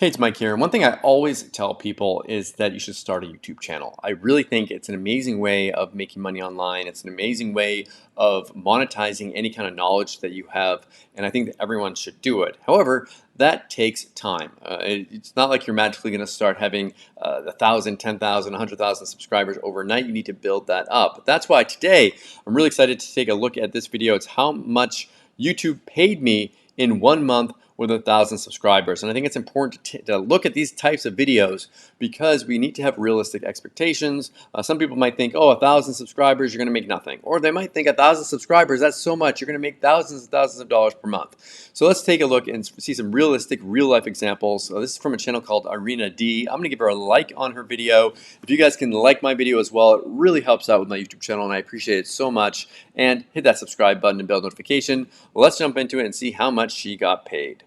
Hey, it's Mike here. And one thing I always tell people is that you should start a YouTube channel. I really think it's an amazing way of making money online. It's an amazing way of monetizing any kind of knowledge that you have. And I think that everyone should do it. However, that takes time. It's not like you're magically going to start having 1,000, 10,000, 100,000 subscribers overnight. You need to build that up. That's why today I'm really excited to take a look at this video. It's how much YouTube paid me in 1 month with 1,000 subscribers. And I think it's important to look at these types of videos because we need to have realistic expectations. Some people might think, oh, 1,000 subscribers, you're going to make nothing. Or they might think 1,000 subscribers, that's so much, you're going to make thousands and thousands of dollars per month. So let's take a look and see some realistic, real-life examples. So this is from a channel called Irina D. I'm going to give her a like on her video. If you guys can like my video as well, it really helps out with my YouTube channel, and I appreciate it so much. And hit that subscribe button and bell notification. Let's jump into it and see how much she got paid.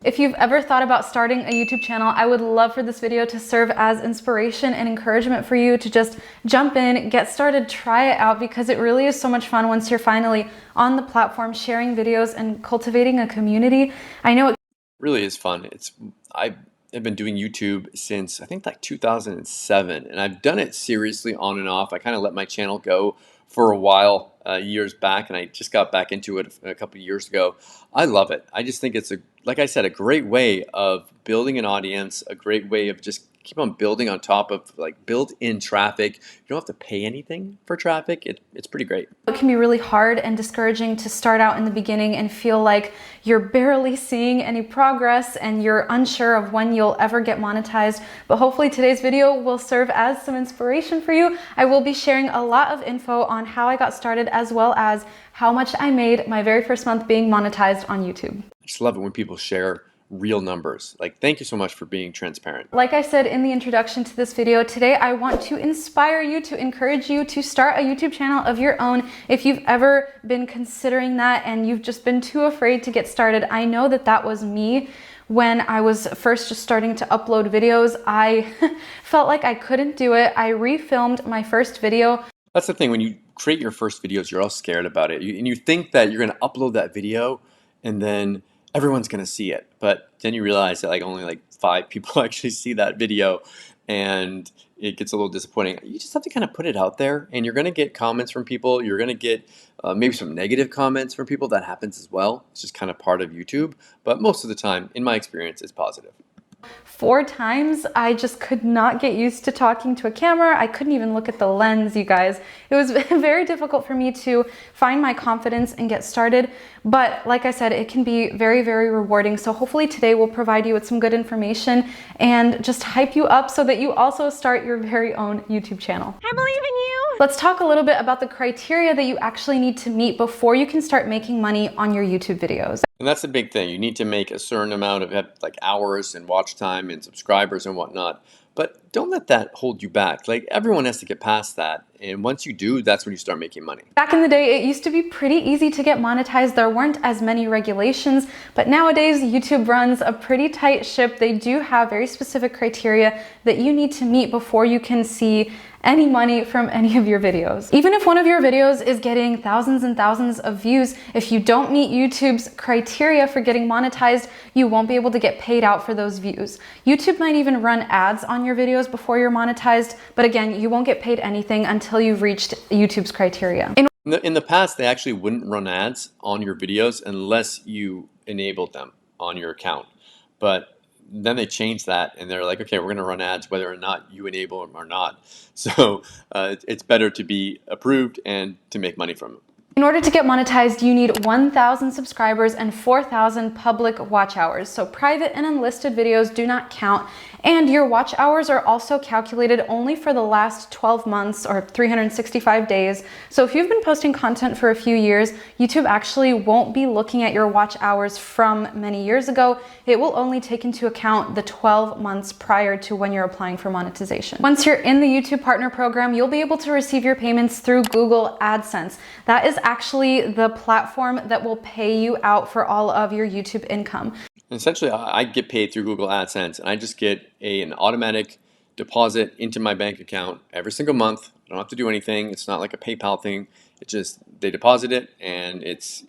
If you've ever thought about starting a YouTube channel, I would love for this video to serve as inspiration and encouragement for you to just jump in, get started, try it out, because it really is so much fun once you're finally on the platform sharing videos and cultivating a community. I know it really is fun. I've been doing YouTube since I think like 2007, and I've done it seriously on and off. I kind of let my channel go for a while years back, and I just got back into it a couple of years ago. I love it. I just think it's like I said, a great way of building an audience, a great way of just keep on building on top of like built-in traffic. You don't have to pay anything for traffic. It's pretty great. It can be really hard and discouraging to start out in the beginning and feel like you're barely seeing any progress and you're unsure of when you'll ever get monetized. But hopefully today's video will serve as some inspiration for you. I will be sharing a lot of info on how I got started, as well as how much I made my very first month being monetized on YouTube. I just love it when people share real numbers. Like, thank you so much for being transparent. Like I said in the introduction to this video, today I want to inspire you, to encourage you to start a YouTube channel of your own. If you've ever been considering that and you've just been too afraid to get started, I know that that was me. When I was first just starting to upload videos, I felt like I couldn't do it. I refilmed my first video. That's the thing, when you create your first videos, you're all scared about it. And you think that you're going to upload that video and then everyone's going to see it. But then you realize that only 5 people actually see that video, and it gets a little disappointing. You just have to kind of put it out there, and you're going to get comments from people. You're going to get maybe some negative comments from people. That happens as well. It's just kind of part of YouTube. But most of the time, in my experience, it's positive. 4 times, I just could not get used to talking to a camera. I couldn't even look at the lens, you guys. It was very difficult for me to find my confidence and get started. But like I said, it can be very, very rewarding. So hopefully today will provide you with some good information and just hype you up so that you also start your very own YouTube channel. I believe in you. Let's talk a little bit about the criteria that you actually need to meet before you can start making money on your YouTube videos. And that's the big thing. You need to make a certain amount of hours and watch time and subscribers and whatnot. But don't let that hold you back. Everyone has to get past that. And once you do, that's when you start making money. Back in the day, it used to be pretty easy to get monetized. There weren't as many regulations, but nowadays YouTube runs a pretty tight ship. They do have very specific criteria that you need to meet before you can see any money from any of your videos. Even if one of your videos is getting thousands and thousands of views, if you don't meet YouTube's criteria for getting monetized, you won't be able to get paid out for those views. YouTube might even run ads on your videos before you're monetized, but again, you won't get paid anything until you've reached YouTube's criteria. In the past, they actually wouldn't run ads on your videos unless you enabled them on your account. But then they changed that, and they're like, okay, we're going to run ads whether or not you enable them or not. So it's better to be approved and to make money from them. In order to get monetized, you need 1,000 subscribers and 4,000 public watch hours. So private and unlisted videos do not count. And your watch hours are also calculated only for the last 12 months or 365 days. So if you've been posting content for a few years, YouTube actually won't be looking at your watch hours from many years ago. It will only take into account the 12 months prior to when you're applying for monetization. Once you're in the YouTube Partner Program, you'll be able to receive your payments through Google AdSense. That is actually the platform that will pay you out for all of your YouTube income. Essentially, I get paid through Google AdSense, and I just get an automatic deposit into my bank account every single month. I don't have to do anything. It's not like a PayPal thing. It's just they deposit it, and it's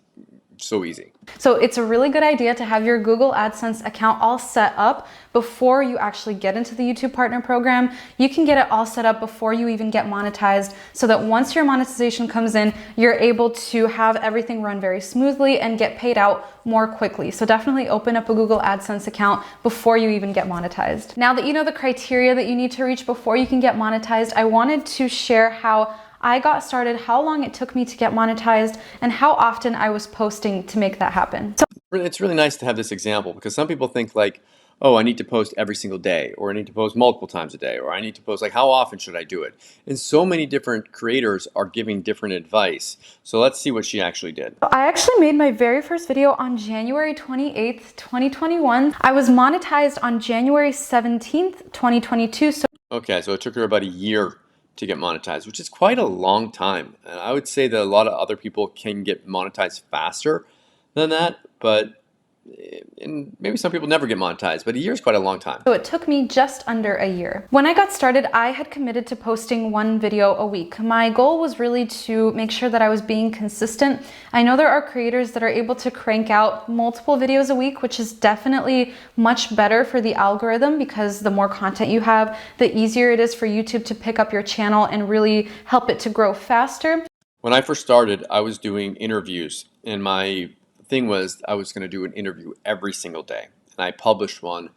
So easy. So it's a really good idea to have your Google AdSense account all set up before you actually get into the YouTube Partner Program. You can get it all set up before you even get monetized, so that once your monetization comes in, you're able to have everything run very smoothly and get paid out more quickly. So definitely open up a Google AdSense account before you even get monetized. Now that you know the criteria that you need to reach before you can get monetized, I wanted to share how I got started, how long it took me to get monetized, and how often I was posting to make that happen. So It's really nice to have this example, because some people think like, oh, I need to post every single day, or I need to post multiple times a day, or I need to post, like, how often should I do it? And so many different creators are giving different advice. So let's see what she actually did. I actually made my very first video on January 28th, 2021. I was monetized on January 17th, 2022. Okay, so it took her about a year to get monetized, which is quite a long time. And I would say that a lot of other people can get monetized faster than that, but and maybe some people never get monetized, but a year is quite a long time. So it took me just under a year. When I got started, I had committed to posting one video a week. My goal was really to make sure that I was being consistent. I know there are creators that are able to crank out multiple videos a week, which is definitely much better for the algorithm, because the more content you have, the easier it is for YouTube to pick up your channel and really help it to grow faster. When I first started, I was doing interviews, and my thing was I was going to do an interview every single day, and I published one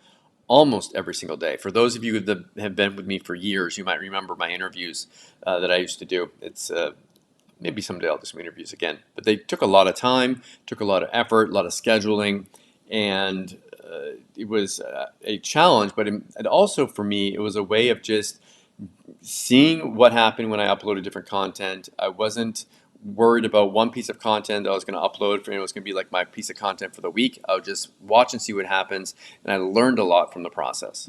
almost every single day. For those of you that have been with me for years, you might remember my interviews that I used to do. It's maybe someday I'll do some interviews again, but they took a lot of time, took a lot of effort, a lot of scheduling, and it was a challenge, but it also, for me, it was a way of just seeing what happened when I uploaded different content. I wasn't worried about one piece of content that I was going to upload for, and it was going to be like my piece of content for the week. I would just watch and see what happens, and I learned a lot from the process.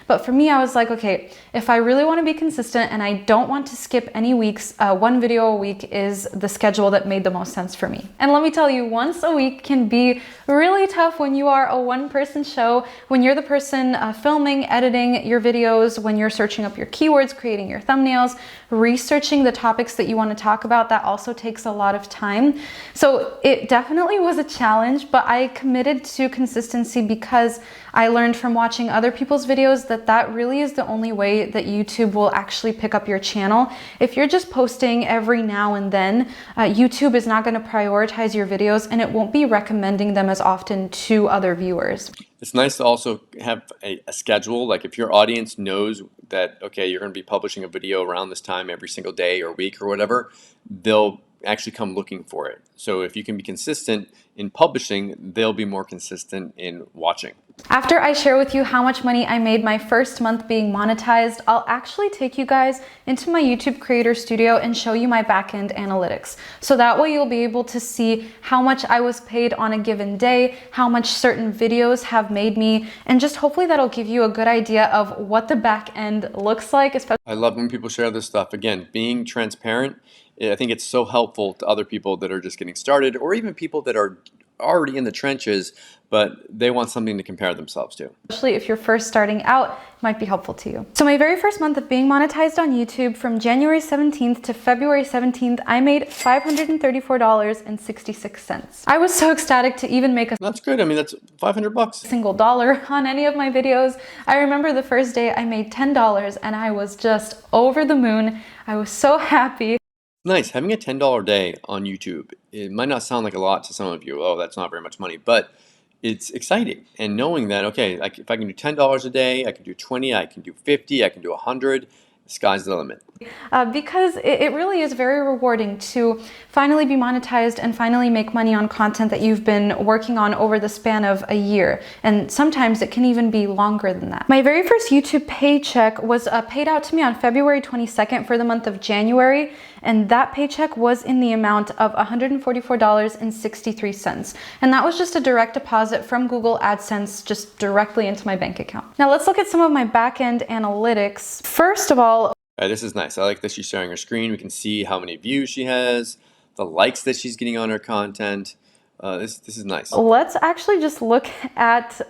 But for me, I was like, okay, if I really want to be consistent and I don't want to skip any weeks, one video a week is the schedule that made the most sense for me. And let me tell you, once a week can be really tough when you are a one-person show, when you're the person filming, editing your videos, when you're searching up your keywords, creating your thumbnails, researching the topics that you want to talk about. That also takes a lot of time. So it definitely was a challenge, but I committed to consistency because I learned from watching other people's videos that that really is the only way that YouTube will actually pick up your channel. If you're just posting every now and then, YouTube is not going to prioritize your videos, and it won't be recommending them as often to other viewers. It's nice to also have a schedule. Like if your audience knows that, okay, you're going to be publishing a video around this time every single day or week or whatever, they'll actually come looking for it. So if you can be consistent in publishing, they'll be more consistent in watching. After I share with you how much money I made my first month being monetized, I'll actually take you guys into my YouTube Creator Studio and show you my backend analytics. So that way you'll be able to see how much I was paid on a given day, how much certain videos have made me, and just hopefully that'll give you a good idea of what the back end looks like. I love when people share this stuff. Again, being transparent, I think it's so helpful to other people that are just getting started, or even people that are already in the trenches, but they want something to compare themselves to. Especially if you're first starting out, it might be helpful to you. So my very first month of being monetized on YouTube, from January 17th to February 17th, I made $534.66. I was so ecstatic to even make a That's good. I mean, that's $500. single dollar on any of my videos. I remember the first day I made $10 and I was just over the moon. I was so happy. Nice. Having a $10 day on YouTube, it might not sound like a lot to some of you. Oh, that's not very much money, but it's exciting. And knowing that, okay, like if I can do $10 a day, I can do 20, I can do 50, I can do 100, the sky's the limit. Because it really is very rewarding to finally be monetized and finally make money on content that you've been working on over the span of a year. And sometimes it can even be longer than that. My very first YouTube paycheck was paid out to me on February 22nd for the month of January. And that paycheck was in the amount of $144.63. And that was just a direct deposit from Google AdSense just directly into my bank account. Now let's look at some of my back-end analytics. First of all, This is nice. I like that she's sharing her screen. We can see how many views she has, the likes that she's getting on her content. This is nice. Let's actually just look at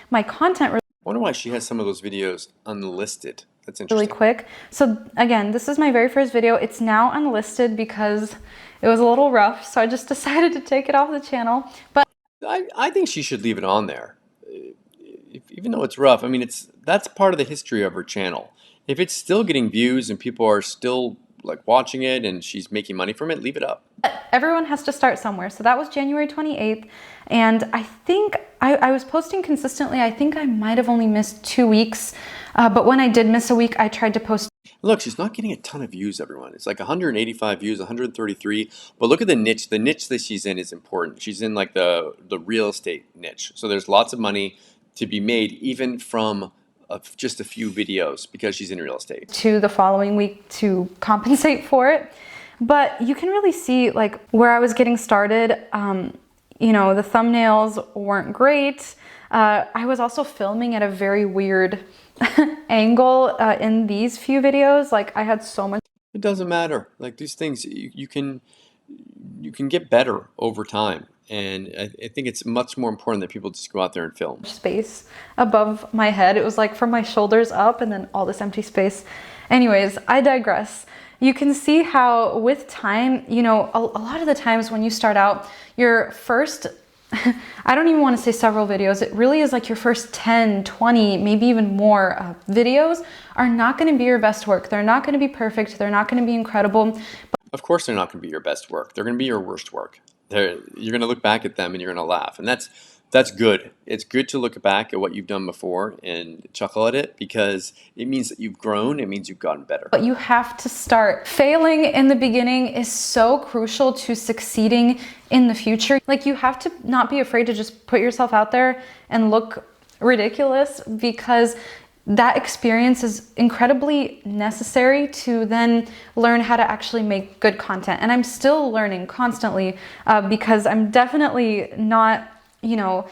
my content. I wonder why she has some of those videos unlisted. That's interesting. Really quick. So again, this is my very first video. It's now unlisted because it was a little rough, so I just decided to take it off the channel. But I think she should leave it on there. Even though it's rough, I mean, that's part of the history of her channel. If it's still getting views and people are still like watching it and she's making money from it, leave it up. everyone has to start somewhere. So that was January 28th. And I think I was posting consistently. I think I might have only missed 2 weeks. But when I did miss a week, I tried to post. Look, she's not getting a ton of views, everyone. It's like 185 views, 133. But look at the niche. The niche that she's in is important. She's in like the real estate niche. So there's lots of money to be made even from just a few videos because she's in real estate. To the following week to compensate for it. But you can really see like where I was getting started. You know, the thumbnails weren't great. I was also filming at a very weird angle in these few videos. Like I had so much. It doesn't matter. Like these things, you can get better over time. And I think it's much more important that people just go out there and film. Space above my head. It was like from my shoulders up and then all this empty space. Anyways, I digress. You can see how with time, you know, a lot of the times when you start out, your first, I don't even want to say several videos, it really is like your first 10, 20, maybe even more videos are not going to be your best work. They're not going to be perfect. They're not going to be incredible. Of course they're not going to be your best work. They're going to be your worst work. You're going to look back at them and you're going to laugh. And that's good. It's good to look back at what you've done before and chuckle at it because it means that you've grown. It means you've gotten better. But you have to start. Failing in the beginning is so crucial to succeeding in the future. Like you have to not be afraid to just put yourself out there and look ridiculous because that experience is incredibly necessary to then learn how to actually make good content. And I'm still learning constantly because I'm definitely not, you know,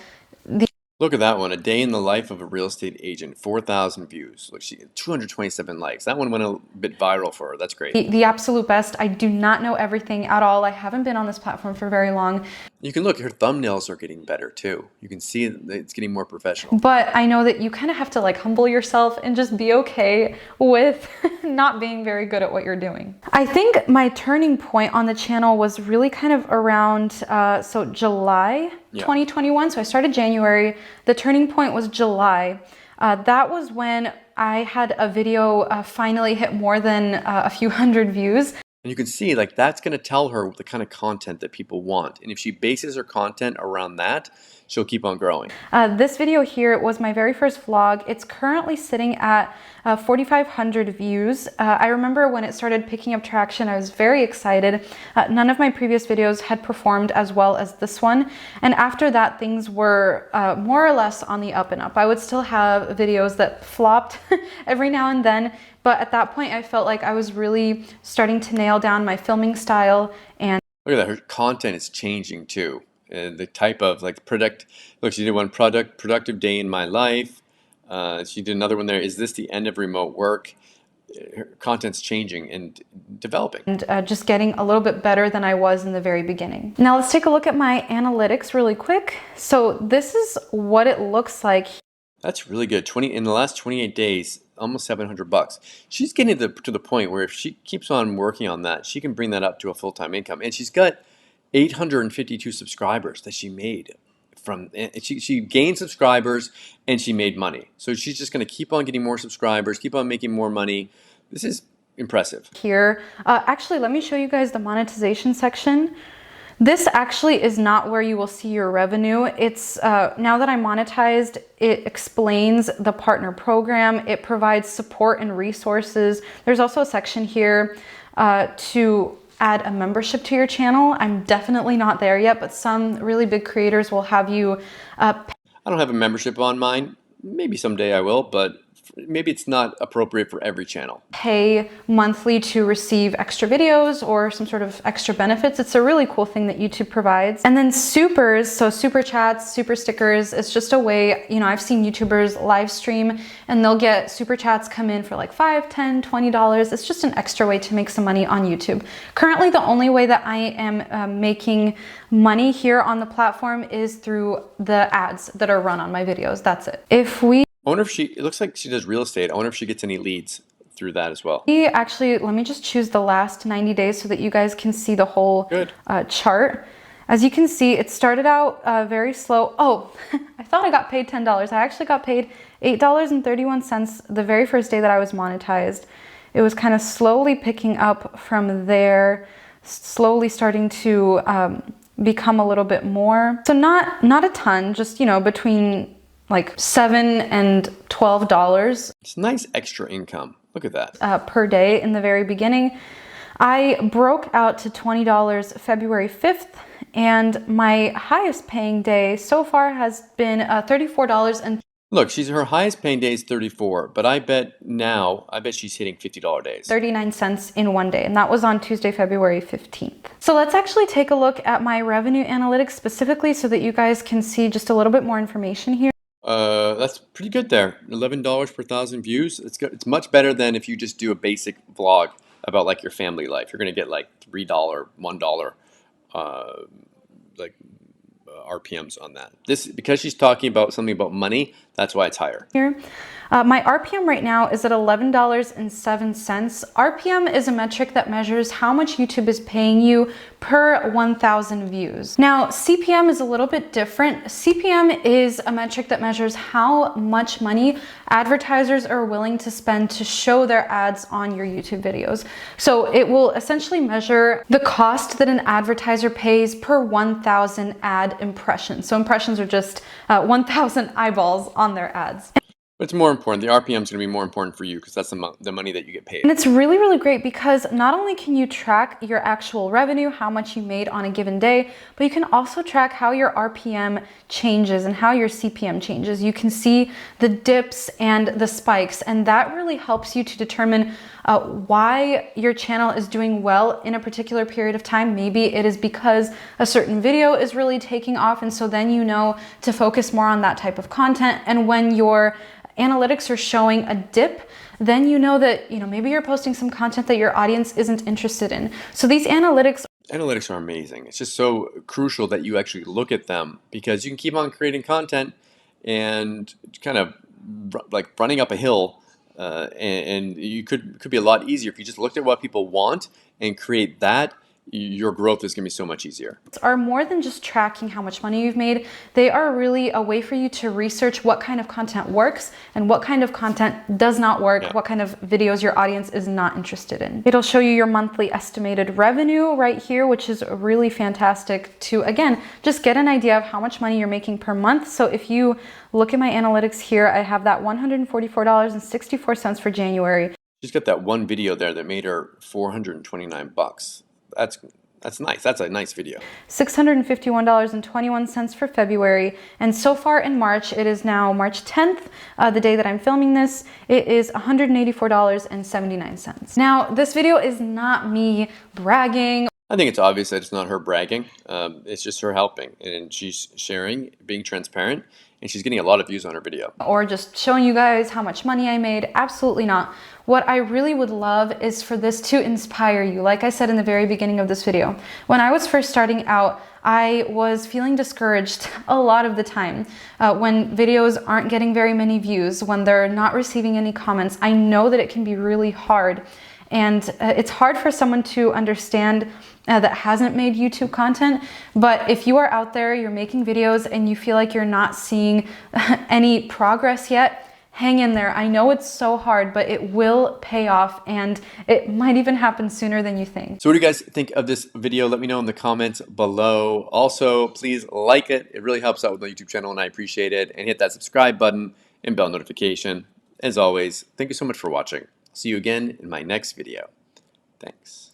Look at that one. A day in the life of a real estate agent. 4,000 views. Look, she 227 likes. That one went a bit viral for her. That's great. the absolute best. I do not know everything at all. I haven't been on this platform for very long. You can look, her thumbnails are getting better too. You can see that it's getting more professional. But I know that you kind of have to like humble yourself and just be okay with not being very good at what you're doing. I think my turning point on the channel was really kind of around, so July 2021. So I started January. The turning point was July. That was when I had a video finally hit more than a few hundred views. And you can see like that's going to tell her the kind of content that people want. And if she bases her content around that, she'll keep on growing. This video here was my very first vlog. It's currently sitting at 4,500 views. I remember when it started picking up traction, I was very excited. None of my previous videos had performed as well as this one. And after that, things were more or less on the up and up. I would still have videos that flopped every now and then. But at that point, I felt like I was really starting to nail down my filming style. And look at that, her content is changing too. The type of like look, she did one productive day in my life. She did another one there. Is this the end of remote work? Her content's changing and developing. And just getting a little bit better than I was in the very beginning. Now let's take a look at my analytics really quick. So this is what it looks like. That's really good. In the last 28 days, almost $700. She's getting to the point where if she keeps on working on that, she can bring that up to a full-time income. And she's got 852 subscribers that she made from. She gained subscribers and she made money. So she's just going to keep on getting more subscribers, keep on making more money. This is impressive. Here, actually, let me show you guys the monetization section. This actually is not where you will see your revenue. It's now that I'm monetized, it explains the partner program. It provides support and resources. There's also a section here to add a membership to your channel. I'm definitely not there yet, but some really big creators will have you. I don't have a membership on mine. Maybe someday I will, but maybe it's not appropriate for every channel. Pay monthly to receive extra videos or some sort of extra benefits. It's a really cool thing that YouTube provides. And then supers, so super chats, super stickers, it's just a way, you know, I've seen YouTubers live stream and they'll get super chats come in for like $5, $10, $20. It's just an extra way to make some money on YouTube. Currently, the only way that I am making money here on the platform is through the ads that are run on my videos. That's it. I wonder if it looks like she does real estate. I wonder if she gets any leads through that as well. Actually, let me just choose the last 90 days so that you guys can see the whole chart. As you can see, it started out very slow. Oh, I thought I got paid $10. I actually got paid $8.31 the very first day that I was monetized. It was kind of slowly picking up from there, slowly starting to become a little bit more. So not a ton, just, you know, between like $7 and $12. It's nice extra income. Look at that. Per day in the very beginning. I broke out to $20 February 5th, and my highest paying day so far has been $34. And look, her highest paying day is 34, but I bet she's hitting $50 days. 39 cents in one day, and that was on Tuesday, February 15th. So let's actually take a look at my revenue analytics specifically so that you guys can see just a little bit more information here. That's pretty good there. $11 per 1,000 views. It's good. It's much better than if you just do a basic vlog about like your family life. You're gonna get like $3, $1 RPMs on that. This, because she's talking about something about money, that's why it's higher. Here. My RPM right now is at $11.07. RPM is a metric that measures how much YouTube is paying you per 1,000 views. Now, CPM is a little bit different. CPM is a metric that measures how much money advertisers are willing to spend to show their ads on your YouTube videos. So it will essentially measure the cost that an advertiser pays per 1,000 ad impressions. So impressions are just 1,000 eyeballs on their ads. But it's more important. The RPM is going to be more important for you because that's the money that you get paid. And it's really, really great because not only can you track your actual revenue, how much you made on a given day, but you can also track how your RPM changes and how your CPM changes. You can see the dips and the spikes, and that really helps you to determine why your channel is doing well in a particular period of time. Maybe it is because a certain video is really taking off, and so then you know to focus more on that type of content. And when your analytics are showing a dip, then you know that, you know, maybe you're posting some content that your audience isn't interested in. So these analytics are amazing. It's just so crucial that you actually look at them, because you can keep on creating content and kind of like running up a hill, and you could be a lot easier if you just looked at what people want and create that. Your growth is going to be so much easier. Are more than just tracking how much money you've made. They are really a way for you to research what kind of content works and what kind of content does not work, what kind of videos your audience is not interested in. It'll show you your monthly estimated revenue right here, which is really fantastic to, again, just get an idea of how much money you're making per month. So if you look at my analytics here, I have that $144.64 for January. She's got that one video there that made her $429. That's nice. That's a nice video. $651.21 for February. And so far in March, it is now March 10th, the day that I'm filming this, it is $184.79. Now, this video is not me bragging. I think it's obvious that it's not her bragging. It's just her helping, and she's sharing, being transparent, and she's getting a lot of views on her video. Or just showing you guys how much money I made. Absolutely not. What I really would love is for this to inspire you. Like I said in the very beginning of this video, when I was first starting out, I was feeling discouraged a lot of the time. When videos aren't getting very many views, when they're not receiving any comments, I know that it can be really hard. And it's hard for someone to understand that hasn't made YouTube content. But if you are out there, you're making videos and you feel like you're not seeing any progress yet, hang in there. I know it's so hard, but it will pay off, and it might even happen sooner than you think. So what do you guys think of this video? Let me know in the comments below. Also, please like it. It really helps out with my YouTube channel, and I appreciate it. And hit that subscribe button and bell notification. As always, thank you so much for watching. See you again in my next video. Thanks.